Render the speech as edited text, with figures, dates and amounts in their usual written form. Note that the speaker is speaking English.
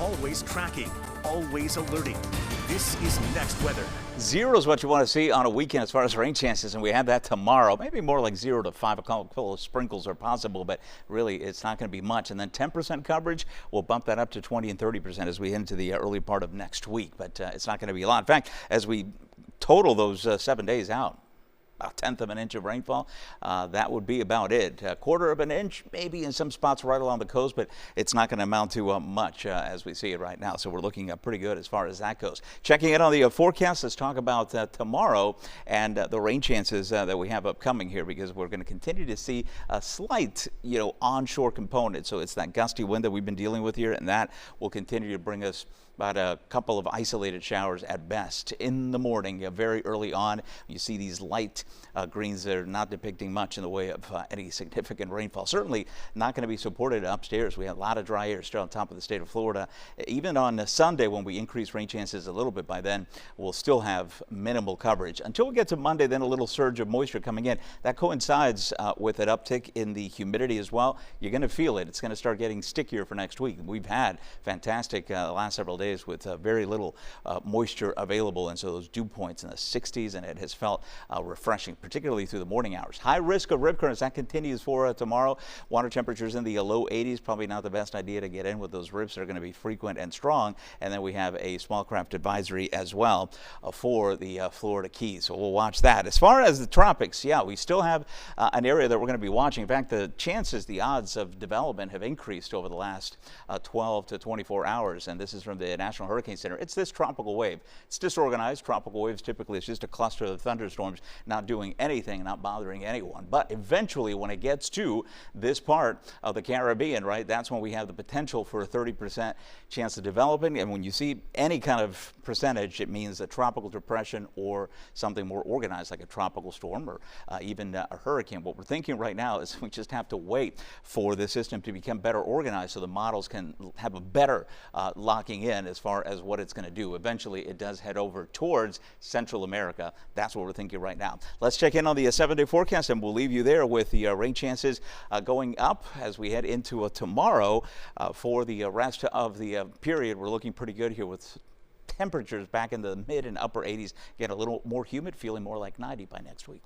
always tracking, always alerting. This is Next Weather. 0 is what you want to see on a weekend as far as rain chances, and we have that tomorrow. Maybe more like 0 to 5. A couple of sprinkles are possible, but really it's not going to be much. And then 10% coverage, we'll bump that up to 20 and 30% as we head into the early part of next week. But it's not going to be a lot. In fact, as we total those 7 days out, about 1/10 of an inch of rainfall, that would be about it. 1/4 of an inch, maybe in some spots right along the coast, but it's not going to amount to much as we see it right now. So we're looking pretty good as far as that goes. Checking in on the forecast, let's talk about tomorrow and the rain chances that we have upcoming here, because we're going to continue to see a slight, onshore component. So it's that gusty wind that we've been dealing with here, and that will continue to bring us about a couple of isolated showers at best in the morning, very early on. You see these light greens that are not depicting much in the way of any significant rainfall. Certainly not going to be supported upstairs. We have a lot of dry air still on top of the state of Florida. Even on Sunday, when we increase rain chances a little bit, by then we'll still have minimal coverage. Until we get to Monday, then a little surge of moisture coming in. That coincides with an uptick in the humidity as well. You're going to feel it. It's going to start getting stickier for next week. We've had fantastic last several days with very little moisture available, and so those dew points in the 60s, and it has felt refreshing, particularly through the morning hours. High risk of rip currents, that continues for tomorrow. Water temperatures in the low 80s, probably not the best idea to get in with those rips that are going to be frequent and strong. And then we have a small craft advisory as well for the Florida Keys, so we'll watch that. As far as the tropics, yeah, we still have an area that we're going to be watching. In fact, the odds of development have increased over the last 12 to 24 hours, and this is from the National Hurricane Center. It's this tropical wave. It's disorganized. Tropical waves typically it's just a cluster of thunderstorms not doing anything, not bothering anyone. But eventually, when it gets to this part of the Caribbean, right, that's when we have the potential for a 30% chance of developing. And when you see any kind of percentage, it means a tropical depression or something more organized like a tropical storm or even a hurricane. What we're thinking right now is we just have to wait for the system to become better organized so the models can have a better locking in as far as what it's going to do. Eventually, it does head over towards Central America. That's what we're thinking right now. Let's check in on the 7-day forecast, and we'll leave you there with the rain chances going up as we head into tomorrow. For the rest of the period, we're looking pretty good here with temperatures back in the mid and upper 80s. Get a little more humid, feeling more like 90 by next week.